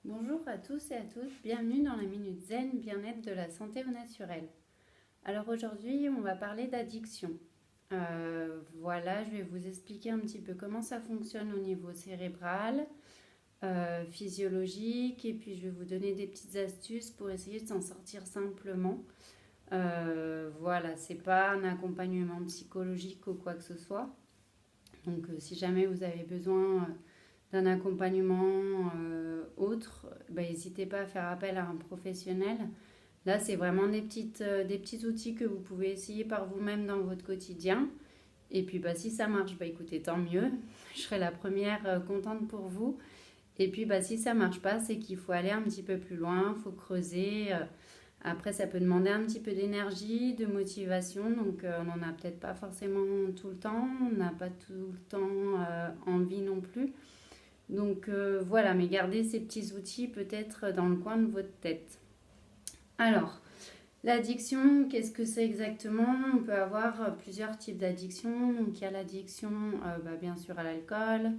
Bonjour à tous et à toutes, bienvenue dans la Minute Zen Bien-être de la santé au naturel. Alors aujourd'hui, on va parler d'addiction. Voilà, je vais vous expliquer un petit peu comment ça fonctionne au niveau cérébral, physiologique, et puis je vais vous donner des petites astuces pour essayer de s'en sortir simplement. Voilà, c'est pas un accompagnement psychologique ou quoi que ce soit. Donc si jamais vous avez besoin d'un accompagnement autre, n'hésitez pas à faire appel à un professionnel. Là, c'est vraiment des petits outils que vous pouvez essayer par vous-même dans votre quotidien. Et puis, si ça marche, écoutez, tant mieux. Je serai la première contente pour vous. Et puis, si ça marche pas, c'est qu'il faut aller un petit peu plus loin, il faut creuser. Après, ça peut demander un petit peu d'énergie, de motivation. Donc, on n'en a peut-être pas forcément tout le temps. On n'a pas tout le temps envie non plus. Donc voilà, mais gardez ces petits outils peut-être dans le coin de votre tête. Alors, l'addiction, qu'est-ce que c'est exactement? On peut avoir plusieurs types d'addictions. Donc il y a l'addiction bien sûr à l'alcool,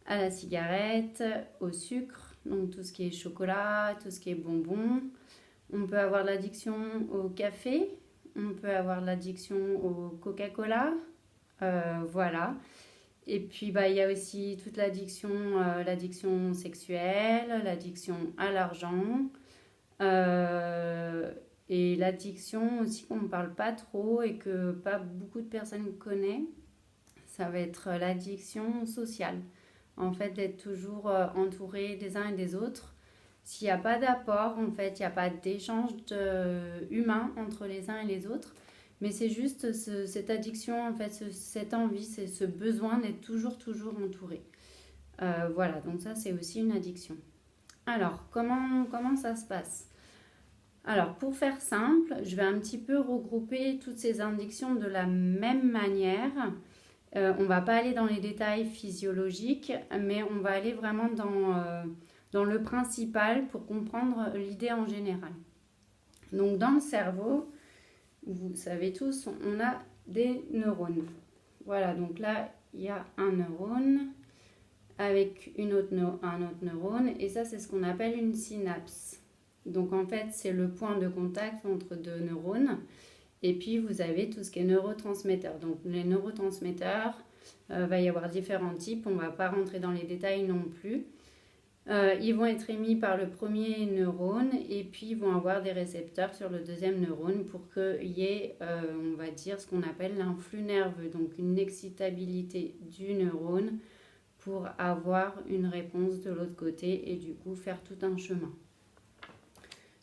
à la cigarette, au sucre, donc tout ce qui est chocolat, tout ce qui est bonbons. On peut avoir l'addiction au café, on peut avoir l'addiction au Coca-Cola, voilà. Et puis, il y a aussi toute l'addiction sexuelle, l'addiction à l'argent, euh, et l'addiction aussi qu'on ne parle pas trop et que pas beaucoup de personnes connaissent, ça va être l'addiction sociale. En fait, d'être toujours entouré des uns et des autres. S'il n'y a pas d'apport, en fait, il n'y a pas d'échange humain entre les uns et les autres. Mais c'est juste cette addiction, en fait, cette envie, c'est ce besoin d'être toujours entouré. Voilà, donc ça, c'est aussi une addiction. Alors, comment ça se passe? Alors, pour faire simple, je vais un petit peu regrouper toutes ces addictions de la même manière. On ne va pas aller dans les détails physiologiques, mais on va aller vraiment dans le principal pour comprendre l'idée en général. Donc, dans le cerveau, vous savez tous, on a des neurones. Voilà, donc là, il y a un neurone avec un autre neurone, et ça, c'est ce qu'on appelle une synapse. Donc, en fait, c'est le point de contact entre deux neurones. Et puis, vous avez tout ce qui est neurotransmetteurs. Donc, les neurotransmetteurs, va y avoir différents types. On ne va pas rentrer dans les détails non plus. Ils vont être émis par le premier neurone et puis ils vont avoir des récepteurs sur le deuxième neurone pour qu'il y ait, on va dire, ce qu'on appelle l'influx nerveux, donc une excitabilité du neurone pour avoir une réponse de l'autre côté et du coup faire tout un chemin.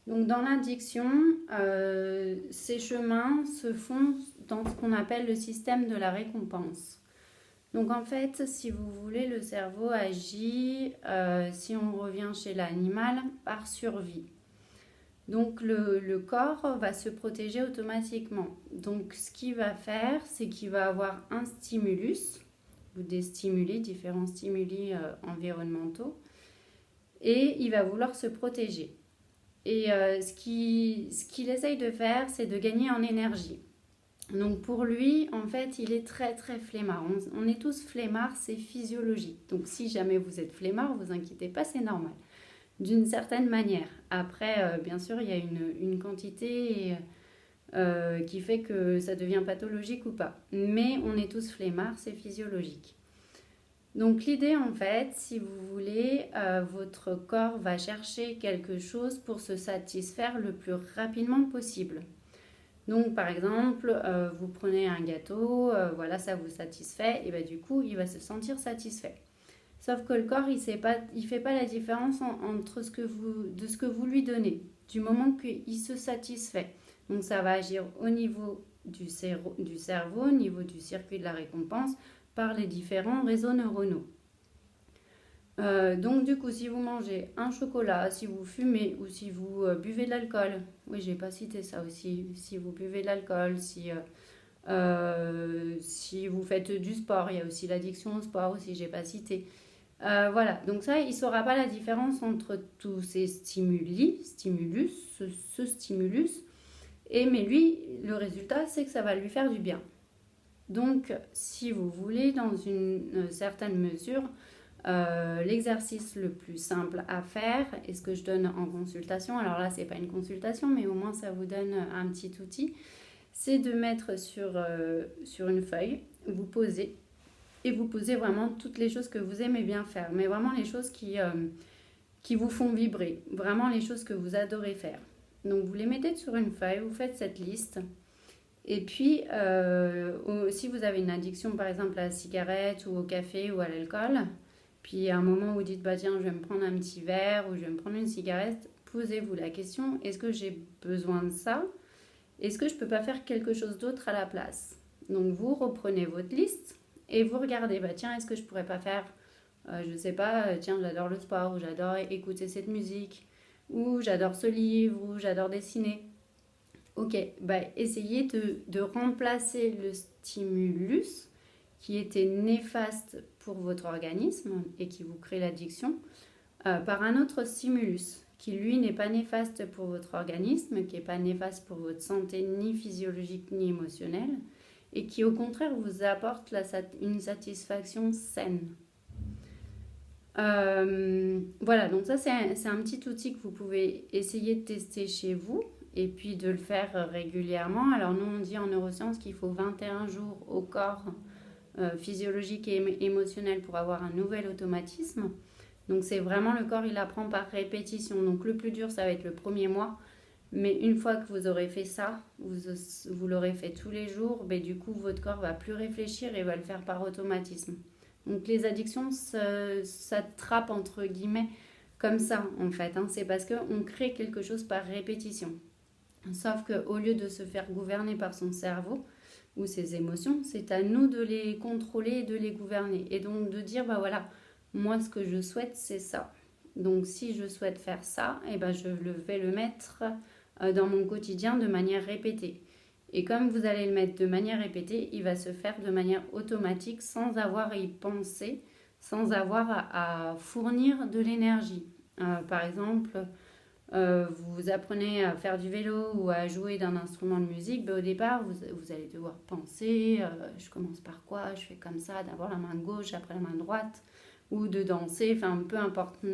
Donc dans l'addiction, ces chemins se font dans ce qu'on appelle le système de la récompense. Donc en fait, si vous voulez, le cerveau agit, si on revient chez l'animal, par survie. Donc le corps va se protéger automatiquement. Donc ce qu'il va faire, c'est qu'il va avoir un stimulus, ou des stimuli, différents stimuli environnementaux, et il va vouloir se protéger. Et ce qu'il essaye de faire, c'est de gagner en énergie. Donc pour lui, en fait, il est très flemmard. On est tous flemmards, c'est physiologique. Donc si jamais vous êtes flemmard, vous inquiétez pas, c'est normal. D'une certaine manière. Après, bien sûr, il y a une quantité qui fait que ça devient pathologique ou pas. Mais on est tous flemmards, c'est physiologique. Donc l'idée, en fait, si vous voulez, votre corps va chercher quelque chose pour se satisfaire le plus rapidement possible. Donc, par exemple, vous prenez un gâteau, voilà, ça vous satisfait, et du coup, il va se sentir satisfait. Sauf que le corps, il ne fait pas la différence entre ce que vous lui donnez, du moment qu'il se satisfait. Donc, ça va agir au niveau du cerveau, au niveau du circuit de la récompense, par les différents réseaux neuronaux. Donc du coup, si vous mangez un chocolat, si vous fumez ou si vous buvez de l'alcool, oui, j'ai pas cité ça aussi, si vous buvez de l'alcool, si vous faites du sport, il y a aussi l'addiction au sport aussi, j'ai pas cité. Voilà, donc ça, il ne saura pas la différence entre tous ces ce stimulus, mais lui, le résultat, c'est que ça va lui faire du bien. Donc, si vous voulez, dans une certaine mesure, L'exercice le plus simple à faire et ce que je donne en consultation, alors là c'est pas une consultation mais au moins ça vous donne un petit outil, c'est de mettre sur une feuille, vous posez et vous posez vraiment toutes les choses que vous aimez bien faire, mais vraiment les choses qui vous font vibrer, vraiment les choses que vous adorez faire. Donc vous les mettez sur une feuille, vous faites cette liste. Et puis, si vous avez une addiction par exemple à la cigarette ou au café ou à l'alcool, puis à un moment où vous dites, bah tiens, je vais me prendre un petit verre ou je vais me prendre une cigarette, posez-vous la question, est-ce que j'ai besoin de ça? Est-ce que je ne peux pas faire quelque chose d'autre à la place? Donc vous reprenez votre liste et vous regardez, bah tiens, est-ce que je ne pourrais pas faire, je ne sais pas, tiens, j'adore le sport, ou j'adore écouter cette musique, ou j'adore ce livre, ou j'adore dessiner. Ok, bah essayez de remplacer le stimulus qui était néfaste pour votre organisme et qui vous crée l'addiction par un autre stimulus qui lui n'est pas néfaste pour votre organisme, qui n'est pas néfaste pour votre santé ni physiologique ni émotionnelle et qui au contraire vous apporte une satisfaction saine. Voilà, donc ça c'est un petit outil que vous pouvez essayer de tester chez vous et puis de le faire régulièrement. Alors nous on dit en neurosciences qu'il faut 21 jours au corps physiologique et émotionnel pour avoir un nouvel automatisme. Donc c'est vraiment le corps, il apprend par répétition. Donc le plus dur ça va être le premier mois. Mais une fois que vous aurez fait ça, vous l'aurez fait tous les jours, ben, du coup votre corps va plus réfléchir et va le faire par automatisme. Donc les addictions s'attrapent entre guillemets comme ça en fait. C'est parce qu'on crée quelque chose par répétition. Sauf qu'au lieu de se faire gouverner par son cerveau ou ses émotions, c'est à nous de les contrôler et de les gouverner. Et donc de dire, bah voilà, moi ce que je souhaite c'est ça. Donc si je souhaite faire ça, eh ben, je vais le mettre dans mon quotidien de manière répétée. Et comme vous allez le mettre de manière répétée, il va se faire de manière automatique sans avoir à y penser, sans avoir à fournir de l'énergie. Par exemple, vous apprenez à faire du vélo ou à jouer d'un instrument de musique, ben au départ, vous allez devoir penser, je commence par quoi, je fais comme ça, d'abord la main gauche, après la main droite, ou de danser, enfin peu importe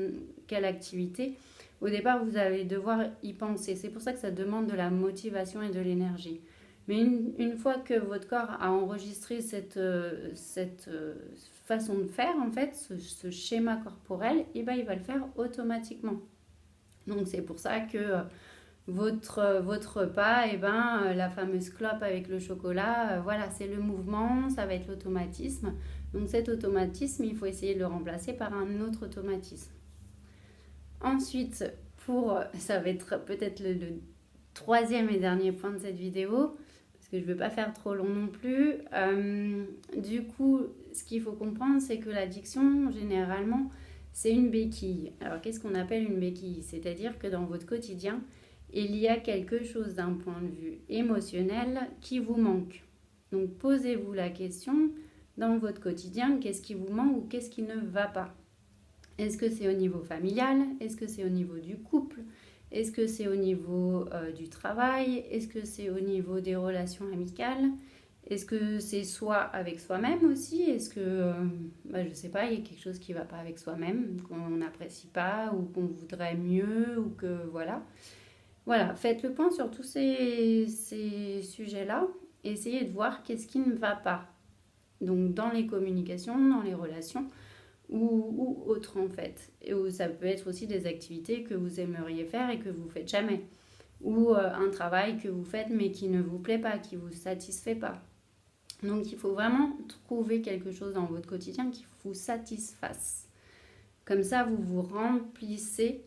quelle activité. Au départ, vous allez devoir y penser. C'est pour ça que ça demande de la motivation et de l'énergie. Mais une fois que votre corps a enregistré cette façon de faire, en fait, ce schéma corporel, et ben, il va le faire automatiquement. Donc c'est pour ça que votre repas, et ben, la fameuse clope avec le chocolat, voilà, c'est le mouvement, ça va être l'automatisme. Donc cet automatisme, il faut essayer de le remplacer par un autre automatisme. Ensuite, ça va être peut-être le troisième et dernier point de cette vidéo, parce que je ne veux pas faire trop long non plus. Du coup, ce qu'il faut comprendre, c'est que l'addiction, généralement, c'est une béquille. Alors, qu'est-ce qu'on appelle une béquille? C'est-à-dire que dans votre quotidien, il y a quelque chose d'un point de vue émotionnel qui vous manque. Donc, posez-vous la question, dans votre quotidien, qu'est-ce qui vous manque ou qu'est-ce qui ne va pas? Est-ce que c'est au niveau familial? Est-ce que c'est au niveau du couple? Est-ce que c'est au niveau du travail? Est-ce que c'est au niveau des relations amicales? Est-ce que c'est soi avec soi-même aussi? Est-ce que, je ne sais pas, il y a quelque chose qui ne va pas avec soi-même, qu'on n'apprécie pas ou qu'on voudrait mieux ou que voilà. Voilà, faites le point sur tous ces sujets-là et essayez de voir qu'est-ce qui ne va pas. Donc dans les communications, dans les relations ou autres en fait. Et ça peut être aussi des activités que vous aimeriez faire et que vous ne faites jamais. Ou un travail que vous faites mais qui ne vous plaît pas, qui ne vous satisfait pas. Donc il faut vraiment trouver quelque chose dans votre quotidien qui vous satisfasse. Comme ça, vous vous remplissez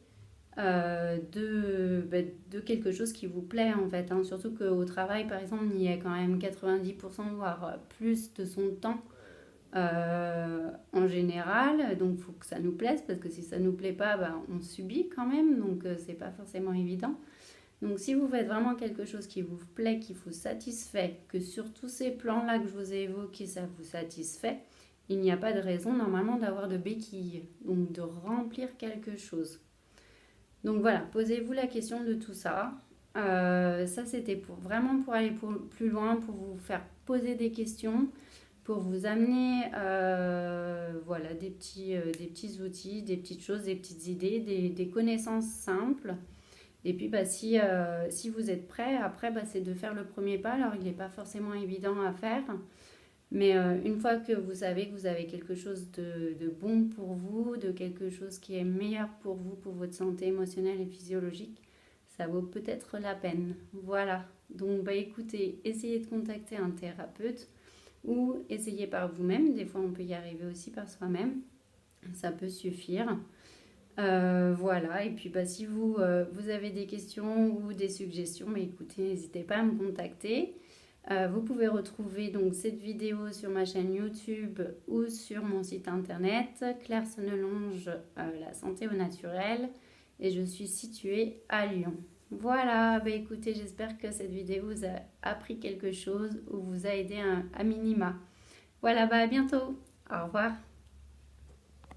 de quelque chose qui vous plaît en fait. Surtout qu'au travail, par exemple, il y a quand même 90% voire plus de son temps en général. Donc il faut que ça nous plaise parce que si ça ne nous plaît pas, on subit quand même. Donc c'est pas forcément évident. Donc si vous faites vraiment quelque chose qui vous plaît, qui vous satisfait, que sur tous ces plans-là que je vous ai évoqués, ça vous satisfait, il n'y a pas de raison normalement d'avoir de béquilles, donc de remplir quelque chose. Donc voilà, posez-vous la question de tout ça. Ça c'était vraiment pour aller plus loin, pour vous faire poser des questions, pour vous amener voilà, des petits outils, des petites choses, des petites idées, des connaissances simples. Et puis si vous êtes prêt, après c'est de faire le premier pas. Alors il n'est pas forcément évident à faire, mais une fois que vous savez que vous avez quelque chose de bon pour vous, de quelque chose qui est meilleur pour vous, pour votre santé émotionnelle et physiologique, ça vaut peut-être la peine. Voilà. Donc écoutez, essayez de contacter un thérapeute ou essayez par vous-même. Des fois, on peut y arriver aussi par soi-même. Ça peut suffire. Voilà. Et puis, si vous avez des questions ou des suggestions, écoutez, n'hésitez pas à me contacter. Vous pouvez retrouver donc cette vidéo sur ma chaîne YouTube ou sur mon site internet Claire Sennelonge, la santé au naturel, et je suis située à Lyon. Voilà, écoutez, j'espère que cette vidéo vous a appris quelque chose ou vous a aidé à minima. Voilà, à bientôt. Au revoir.